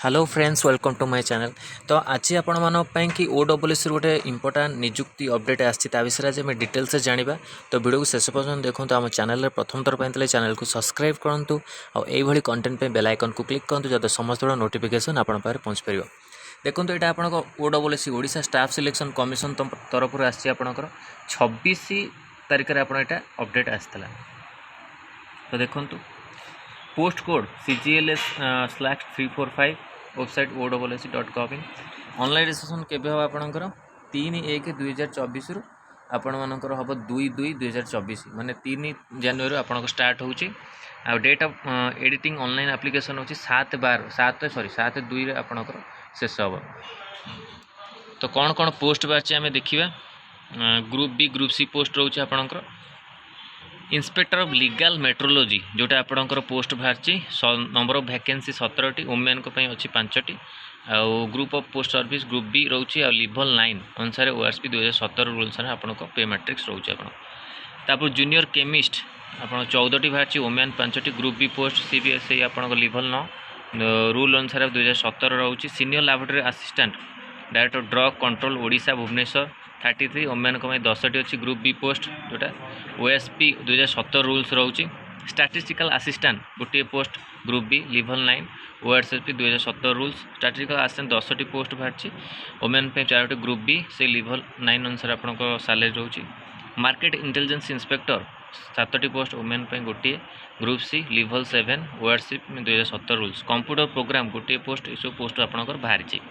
Hello friends welcome to my channel. तो आज आपण मानी कि ओडब्ल्यूएस गोटे इंपोर्टाट निजुक्ति अपडेट आसा विषय आज आम डिटेल्स जाना। तो वीडियो को शेष पर्यटन देखो आम चैनल प्रथम थर पर चैनल को सब्सक्राइब करूँ और कंटेंट पे बेल आइकन को क्लिक करूँ जब समस्त नोटिफिकेशन आपण पाखे पहुँच पार। देखो यहाँ आप ओडब्ल्यूएस ओडिशा स्टाफ सिलेक्शन कमिशन तरफ आपर 26 तारिख में आप अपडेट आसाला। तो देखूँ post code CGLS/345 website ows.gov इन ऑनलाइन रजिस्ट्रेशन केबे हम आपणकर 3/1/2024 रु आपण मानकर हम 2/2/2024 माने 3 जनवरी आपण स्टार्ट होची। आ date of editing online application होची 7/2 रे आपणकर शेष हम। तो कौन कौन पोस्ट बाची आमे देखिबा। Group B group C post रोचे आपणकर इंस्पेक्टर ऑफ लीगल मेट्रोलॉजी जोटा आपणकर पोस्ट बाहरी नंबर ऑफ वैकेंसी 17टी वुमेन को अच्छी 5टी आउ group of post service group B रोचे लेवल 9 अनुसार ORSP 2017 रूल अनुसार आपन पे मैट्रिक्स रोचे तापर जूनियर केमिस्ट आप 14टी बाहरी वुमेन 5टी ग्रुप बी पोस्ट CBSE आपन लेवल 9 रूल अनुसार 2017 रोचे। Senior laboratory assistant director drug control Odisha Bhubaneswar 33 women को 10टी अच्छी ग्रुप बी पोस्ट जोटा OSP 2017 रूल्स रोचे। स्टैटिस्टिकल असिस्टेंट गोटे post group B level 9 ORSP 2017 rules. Statistical assistant 10टी पोस्ट बाहरी वुमेन पे 4टी ग्रुप बी से लेवल 9 अनुसार आपन सैलरी रोचे। Market intelligence inspector 7टी post women पे गोटे group C level 7 ORSP 2017 rules. Computer programme गोटे पोस्ट ये सब पोस्ट आपन बाहरी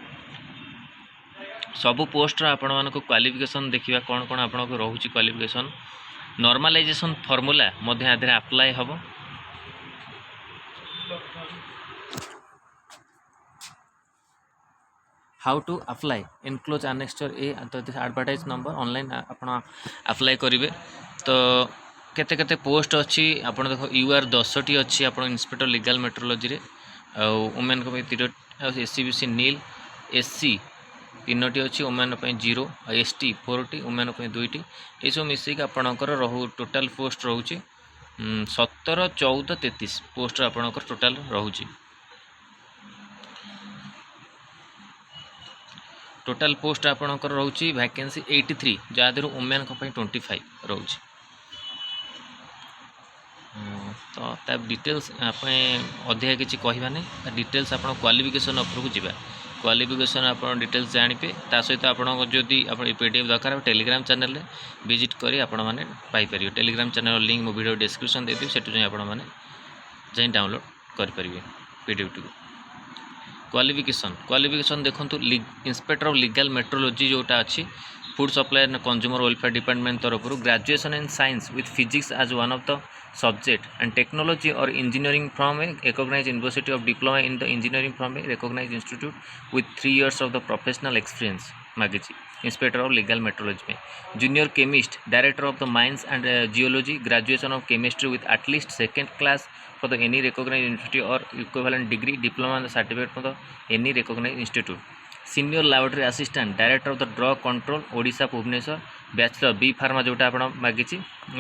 सबू पोस्ट आपण मानक क्वालिफिकेशन देखिबा कौन कौन आपण को रोचे क्वालिफिकेशन नॉर्मलाइजेशन फॉर्मूला मध्य आधे अप्लाई हम। How to apply enclose annexure A advertise number online आपण अप्लाई करेंगे। तो केते केते पोस्ट अच्छी आपण देखो UR 10टी अच्छी आपण इंस्पेक्टर लीगल मेट्रोलॉजी रे वुमेन को 3 SCBC नील SC 3टी अच्छी वुमेन 0 ST 4टी वुमेन 2टी ये सब मिसिक आपणकर रहू टोटाल पोस्ट रोचे 17 14 33 पोस्ट आपणकर टोटाल रोचे। टोटाल पोस्ट आपणकर रोचे वैकेंसी 83 जहाँ वुमेन 25 रोचे। तो ता डिटेल्स आप अधिक किसी कहबानी डिटेल्स आप क्वालिफिकेशन उपरकू जावा क्वालिफिकेशन आप डिटेल्स जानिपे ता सहित आपको जदि PDF दरकार टेलीग्राम चैनल रे विजिट करी आपण माने पाई परियो। टेलीग्राम चैनल लिंक मो वीडियो डिस्क्रिप्शन दे दी सेटु जाई आपण माने जाई डाउनलोड कर परिबे PDF टू। क्वालिफिकेशन देखंतु इंस्पेक्टर ऑफ लीगल मेट्रोलॉजी जोटा अच्छी food supply and consumer welfare department तरफ graduation in science with physics as one of the subject and technology और engineering from a recognized university of diploma in the engineering from a recognized institute with 3 years of the professional experience मागिची inspector of legal metrology में। Junior chemist director of the mines and geology graduation of chemistry with at least second class for the any recognized institute और equivalent degree diploma certificate for the any recognized institute. Senior laboratory assistant director of the drug control Odisha Bhubaneswar bachelor B pharma जोटा आप मागिची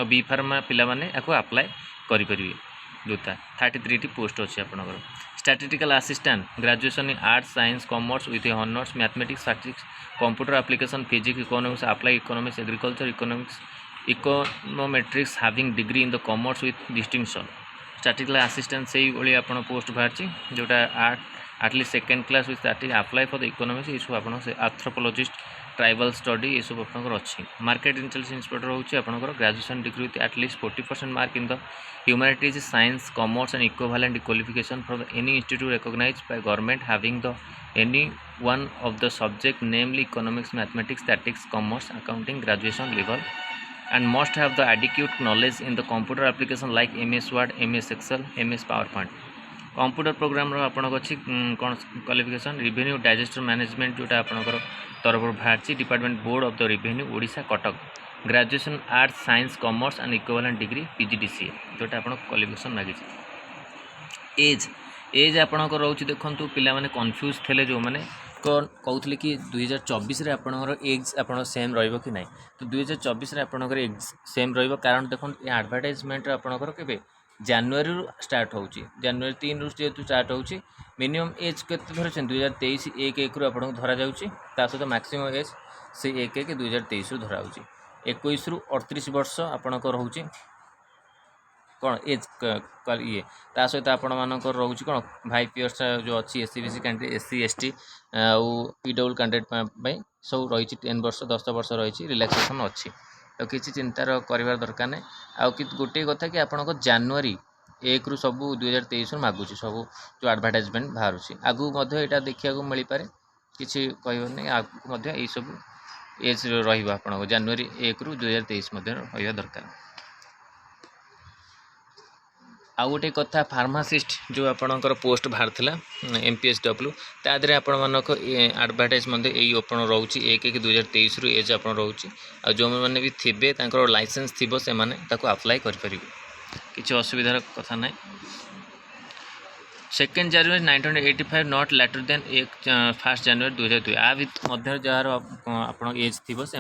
B pharma पिला माने याको apply करेंगे जोता 33टी post अच्छी आपंकर। Statistical assistant graduation in arts science commerce with honours mathematics statistics computer application physics economics apply economics agriculture economics econometrics having degree in the commerce with distinction. Statistical assistant से ही आप post बाहरी जोटा at least second class with apply for the economics ये सब आप anthropologist tribal study ये सब आपंकर अच्छी। मार्केट इंटेलिजेंस इंस्पेक्टर होची आपंकर graduation degree with at least 40% mark in the humanities science commerce and equivalent qualification for any institute recognised by government having the any one of the subject namely economics mathematics statistics commerce accounting graduation level and must have the adequate knowledge in the computer application like MS Word, MS Excel, MS PowerPoint। Computer program आपण अच्छी कौन qualification revenue digester management जोटा आपंकर तरफ बाहरी department board of the revenue Odisha Cuttack graduation arts science commerce and equivalent degree PGDCA जोटा आप qualification मागी। एज आपंकर रोचे देखूँ पिला माने कन्फ्यूज थे जो मैंने कहते कि 2024 आपंकर एज आप सेम रही ना। तो 2024 आपंकर एज सेम रही कारण देखो एडवर्टाइजमेंट आपंकर के जनवरी स्टार्ट हो जनवरी 3 रु जेहेतु स्टार्ट हो मिनिमम एज के धर 2023 1 रु आपको धरा जाऊँगी सहित मैक्सिमम एज से 1/1/2023 रु धरा 21 रु 38 वर्ष आपणकर रोचे कौन एज ये ता सहित आपण मानकर रोचे कौन 5 इयर्स जो अच्छी S C B C candidate SC ST आउ PW कैंडिडेट सब रही 10 वर्ष 10 वर्ष रही रिलैक्सेशन अच्छी तो किसी चिंतार कर दरकार नहीं आउ कि गोटे कथा कि आपंक जनवरी 1 रु सब 2023 मागुची सब जो एडवर्टाइजमेंट बाहर आगू यहाँ देखा मिल पारे किसी कहनी आगू यही सब एज रहा जनवरी 1 रु 2023 रहा दरकार आउ गोटे कथा फार्मासिस्ट जो आपणकर पोस्ट बाहर था MPSW तादे आपण मानक एडवर्टाइज यही ओपन रोचे 1/1/2023 रु एज आप रोचे आ जो मैंने भी थे लाइसेंस थी से अप्लाई करें किसी असुविधार कथा ना 2 जनवरी 1985 नॉट लेटर देन 1 जनवरी 2002 आ मध्य जार आप एज थी से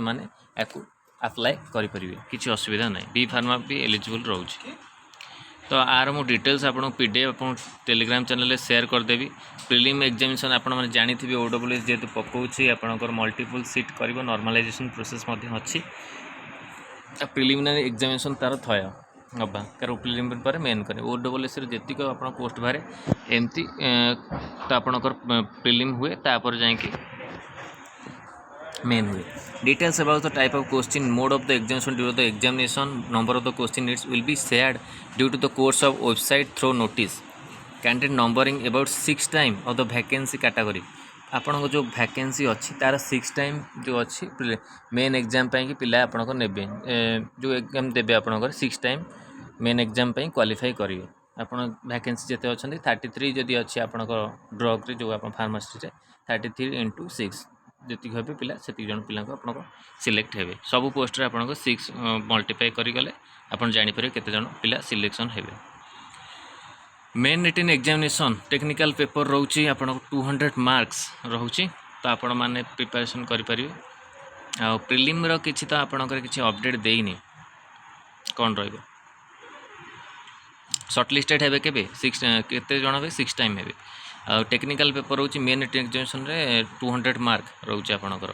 अप्लाई करेंगे किसी असुविधा ना बी फार्मा भी एलिजिबल रोचे तो आर मु डिटेल्स आपको PDF आप टेलीग्राम चैनल शेयर करदेवी प्रिलिम एग्जामिनेशन आप जानी OWS जेहेतु पकाऊँच आपंकर मल्टीपल सीट कर नॉर्मलाइजेशन प्रोसेस अच्छी प्रिलिमिनरी एग्जामिनेशन तार थय हवा कार प्रिलिमिनरी पर मेन करें OWS जीक आप पोस्ट बाहर एमती तो आपंकर प्रिलिम हुए तापर जाकि मेन हुए details about the type of question mode of the examination during the examination number of the question needs will be shared due to the course of website through notice candidate numbering about 6 time of the vacancy category आपन जो vacancy अच्छी तार 6 time जो अच्छी main exam कि पिला आपन ने जो एग्जाम देवे आपन 6 टाइम मेन एग्जाम क्वालिफाई करेंगे आपन वैकेंसी जिते अच्छा 33 जदि अच्छी आपन ड्रग जो आप फार्मासी 33 × 6 जी हे पिला से जन पिला आप सिलेक्ट हे सब पोस्ट आप 6 मल्टीप्लाई करगले आप जापर केते जन पिला सिलेक्शन हे main written examination technical paper रोचे आप 200 मार्क्स रोचे तो आपण मैंने प्रिपरेशन करें आ प्रिलिम किसी तो आपंकर किसी अपडेट देनी कौन रही सर्टलिस्टेड हे के 6 केते जन हे 6 टाइम हे आ टेक्निकल पेपर रोचे मेन रिटन एग्जामिनेशन रे 200 मार्क रोचे आपणकर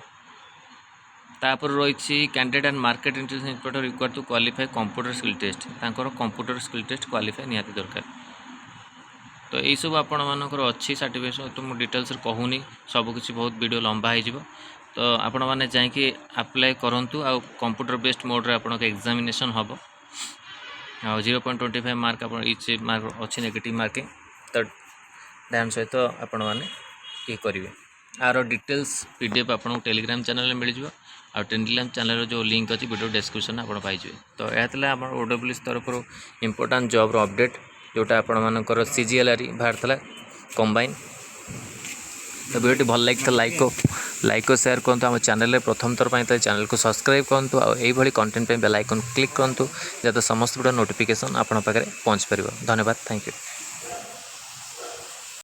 तापर रही candidate and market intelligence inspector required to qualify computer skill test तांकर कंप्यूटर स्किल टेस्ट क्वालिफाई निहाती दरकार तो यही सब आपण मानकर अच्छी सर्टिफिकेशन तो मुझे डिटेल्स कहूनी सबकि बहुत वीडियो लंबा हो तो आपण मैंने जाकि अप्लाई करूँ आ कंप्यूटर बेस्ड मोड आप एग्जामिनेशन हम आ 0.25 मार्क आप इच मार्क अच्छी नेगेटिव मार्किंग तो ध्यान सहित आपण मैंने ये करेंगे आर डिटेल्स PDF आपको टेलीग्राम चैनल मिल जाए आ टेलीग्राम चैनल जो लिंक अच्छी वीडियो डिस्क्रिप्शन आप पाइबे तो यह आम OWS तरफ इंपोर्टाट जॉब अपडेट जोटा आपर CGLR बाहर था कंबाइन तो वीडियो भल लगे लाइक और शेयर करूँ आम चैनल प्रथम थर पर चैनल को सब्सक्राइब करूँ और कंटेंट बेल आइकन क्लिक करूँ जाते समस्त वीडियो नोटिफिकेशन आपन पाखे पहुँच पार धन्यवाद थैंक यू।